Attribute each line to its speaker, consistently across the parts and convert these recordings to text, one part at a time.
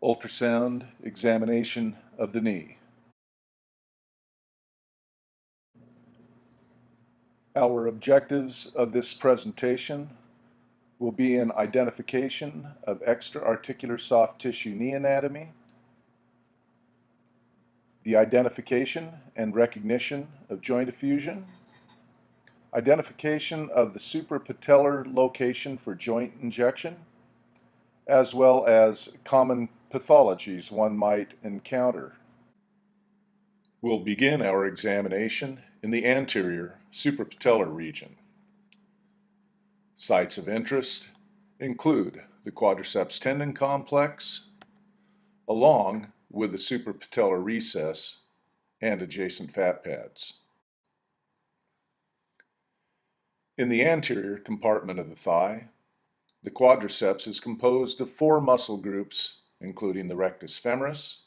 Speaker 1: ultrasound examination of the knee. Our objectives of this presentation will be an identification of extra-articular soft tissue knee anatomy, the identification and recognition of joint effusion, identification of the suprapatellar location for joint injection, as well as common pathologies one might encounter. We'll begin our examination in the anterior suprapatellar region. Sites of interest include the quadriceps tendon complex, along with the suprapatellar recess and adjacent fat pads. In the anterior compartment of the thigh, the quadriceps is composed of four muscle groups, including the rectus femoris,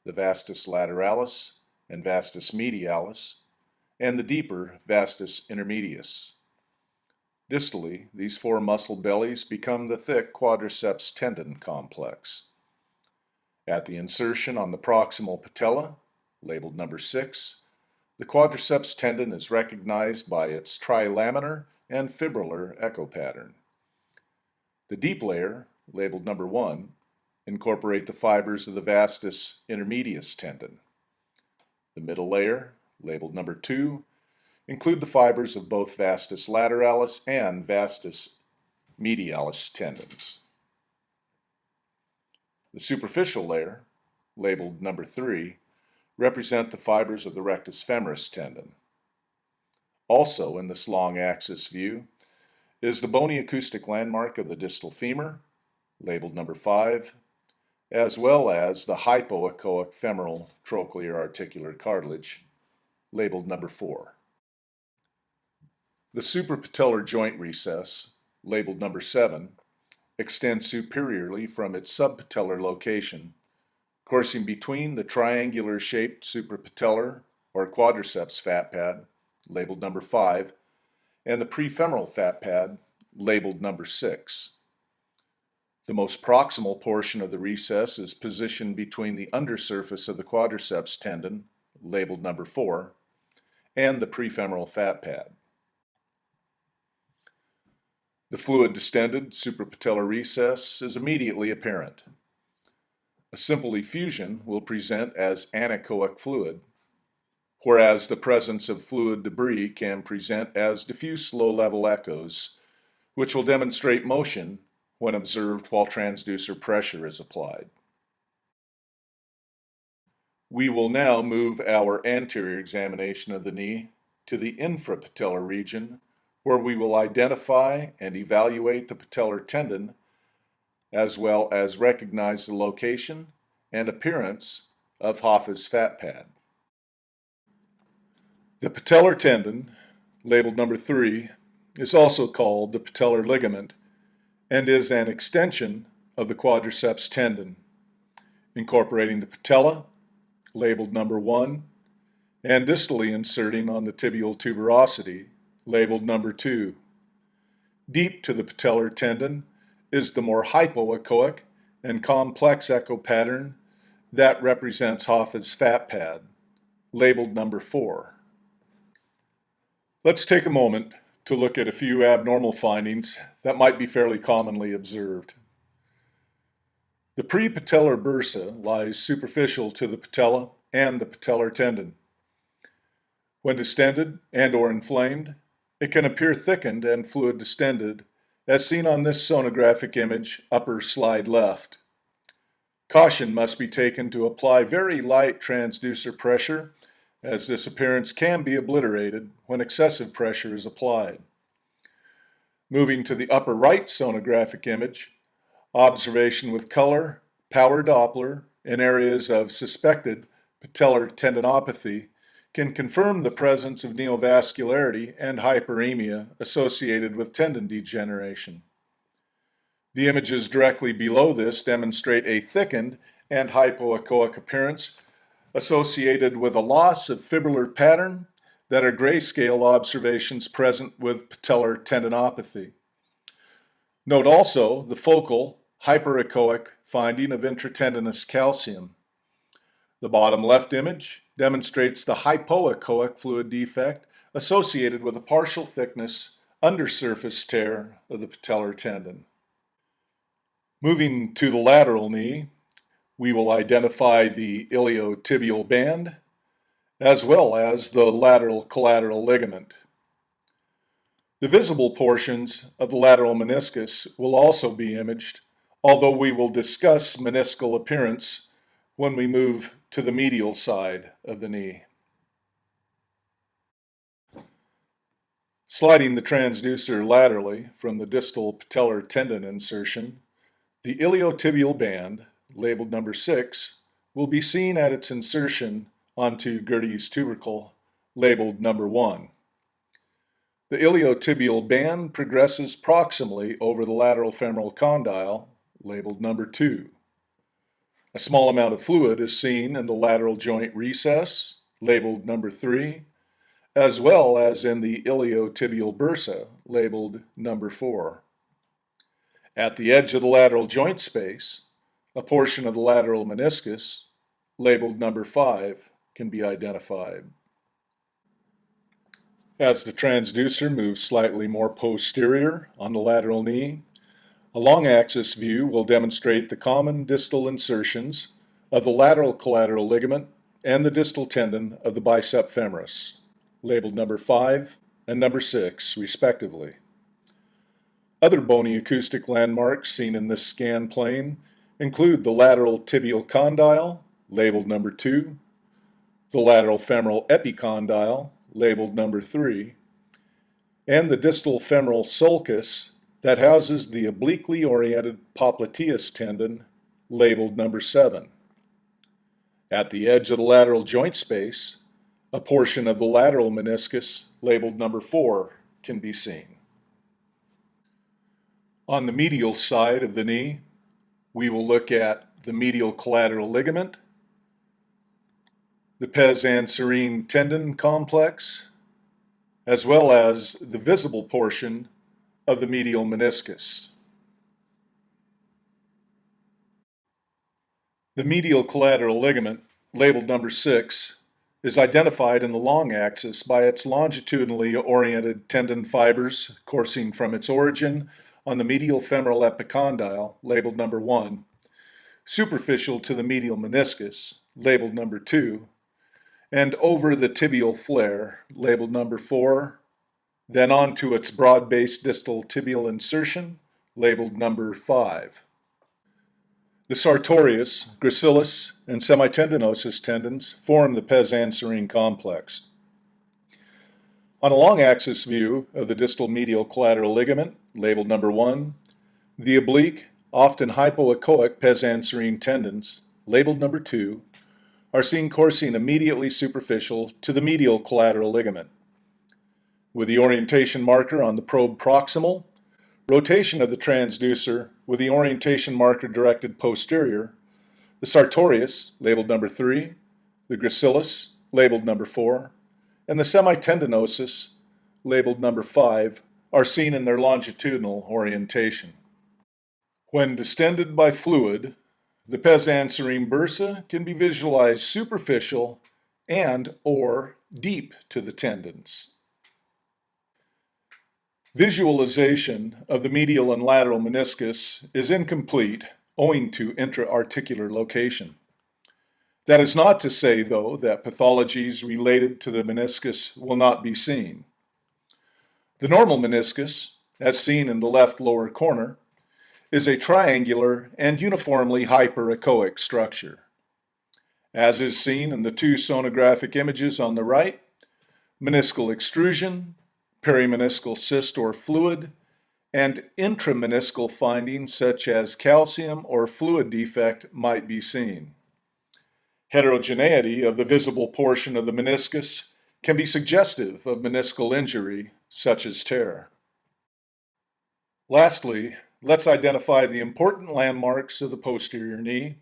Speaker 1: the vastus lateralis, and vastus medialis, and the deeper vastus intermedius. Distally, these four muscle bellies become the thick quadriceps tendon complex. At the insertion on the proximal patella, labeled number 6, the quadriceps tendon is recognized by its trilaminar and fibrillar echo pattern. The deep layer, labeled number 1, incorporate the fibers of the vastus intermedius tendon. The middle layer, labeled number 2, include the fibers of both vastus lateralis and vastus medialis tendons. The superficial layer, labeled number 3, represent the fibers of the rectus femoris tendon. Also in this long axis view is the bony acoustic landmark of the distal femur, labeled number 5, as well as the hypoechoic femoral trochlear articular cartilage, labeled number 4. The suprapatellar joint recess, labeled number 7, extends superiorly from its subpatellar location, coursing between the triangular-shaped suprapatellar or quadriceps fat pad, labeled number 5, and the prefemoral fat pad, labeled number 6. The most proximal portion of the recess is positioned between the undersurface of the quadriceps tendon, labeled number 4, and the prefemoral fat pad. The fluid distended suprapatellar recess is immediately apparent. A simple effusion will present as anechoic fluid, whereas the presence of fluid debris can present as diffuse low-level echoes, which will demonstrate motion when observed while transducer pressure is applied. We will now move our anterior examination of the knee to the infrapatellar region, where we will identify and evaluate the patellar tendon, as well as recognize the location and appearance of Hoffa's fat pad. The patellar tendon, labeled number 3, is also called the patellar ligament and is an extension of the quadriceps tendon, incorporating the patella, labeled number 1, and distally inserting on the tibial tuberosity, labeled number 2. Deep to the patellar tendon is the more hypoechoic and complex echo pattern that represents Hoffa's fat pad, labeled number 4. Let's take a moment to look at a few abnormal findings that might be fairly commonly observed. The prepatellar bursa lies superficial to the patella and the patellar tendon. When distended and/or inflamed, it can appear thickened and fluid distended, as seen on this sonographic image, upper slide left. Caution must be taken to apply very light transducer pressure, as this appearance can be obliterated when excessive pressure is applied. Moving to the upper right sonographic image, observation with color, power Doppler in areas of suspected patellar tendinopathy can confirm the presence of neovascularity and hyperemia associated with tendon degeneration. The images directly below this demonstrate a thickened and hypoechoic appearance associated with a loss of fibrillar pattern that are grayscale observations present with patellar tendinopathy. Note also the focal hyperechoic finding of intratendinous calcium. The bottom left image demonstrates the hypoechoic fluid defect associated with a partial thickness undersurface tear of the patellar tendon. Moving to the lateral knee, we will identify the iliotibial band as well as the lateral collateral ligament. The visible portions of the lateral meniscus will also be imaged, although we will discuss meniscal appearance when we move to the medial side of the knee. Sliding the transducer laterally from the distal patellar tendon insertion, the iliotibial band, labeled number 6, will be seen at its insertion onto Gerdy's tubercle, labeled number 1. The iliotibial band progresses proximally over the lateral femoral condyle, labeled number 2. A small amount of fluid is seen in the lateral joint recess, labeled number 3, as well as in the iliotibial bursa, labeled number 4. At the edge of the lateral joint space, a portion of the lateral meniscus, labeled number 5, can be identified. As the transducer moves slightly more posterior on the lateral knee, a long axis view will demonstrate the common distal insertions of the lateral collateral ligament and the distal tendon of the bicep femoris, labeled number 5 and number 6, respectively. Other bony acoustic landmarks seen in this scan plane include the lateral tibial condyle, labeled number 2, the lateral femoral epicondyle, labeled number 3, and the distal femoral sulcus that houses the obliquely oriented popliteus tendon, labeled number 7. At the edge of the lateral joint space, a portion of the lateral meniscus, labeled number 4, can be seen. On the medial side of the knee, we will look at the medial collateral ligament, the pes anserine tendon complex, as well as the visible portion of the medial meniscus. The medial collateral ligament, labeled number 6, is identified in the long axis by its longitudinally oriented tendon fibers coursing from its origin on the medial femoral epicondyle, labeled number 1, superficial to the medial meniscus, labeled number 2, and over the tibial flare, labeled number 4, then onto its broad-based distal tibial insertion, labeled number 5. The sartorius, gracilis, and semitendinosus tendons form the pes anserine complex. On a long axis view of the distal medial collateral ligament, labeled number 1, the oblique, often hypoechoic pes anserine tendons, labeled number 2, are seen coursing immediately superficial to the medial collateral ligament. With the orientation marker on the probe proximal, rotation of the transducer with the orientation marker directed posterior, the sartorius, labeled number 3, the gracilis, labeled number 4, and the semitendinosus, labeled number 5, are seen in their longitudinal orientation. When distended by fluid, the pes anserine bursa can be visualized superficial and or deep to the tendons. Visualization of the medial and lateral meniscus is incomplete owing to intra-articular location. That is not to say, though, that pathologies related to the meniscus will not be seen. The normal meniscus, as seen in the left lower corner, is a triangular and uniformly hyperechoic structure. As is seen in the two sonographic images on the right, meniscal extrusion, perimeniscal cyst or fluid, and intrameniscal findings such as calcium or fluid defect might be seen. Heterogeneity of the visible portion of the meniscus can be suggestive of meniscal injury, such as tear. Lastly, let's identify the important landmarks of the posterior knee,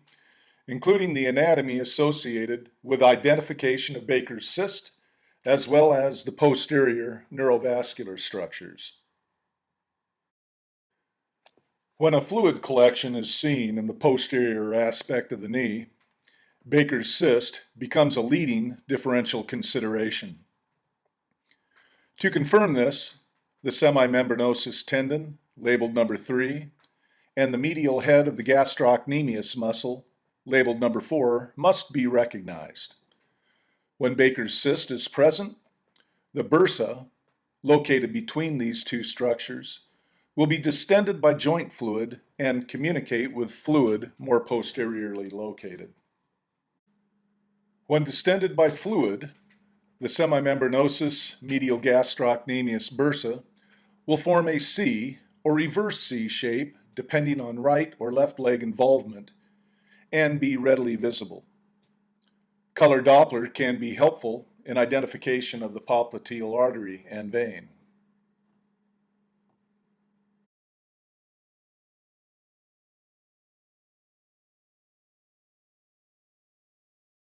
Speaker 1: including the anatomy associated with identification of Baker's cyst, as well as the posterior neurovascular structures. When a fluid collection is seen in the posterior aspect of the knee, Baker's cyst becomes a leading differential consideration. To confirm this, the semimembranosus tendon, labeled number 3, and the medial head of the gastrocnemius muscle, labeled number 4, must be recognized. When Baker's cyst is present, the bursa, located between these two structures, will be distended by joint fluid and communicate with fluid more posteriorly located. When distended by fluid, the semimembranosus medial gastrocnemius bursa will form a C or reverse C shape depending on right or left leg involvement and be readily visible. Color Doppler can be helpful in identification of the popliteal artery and vein.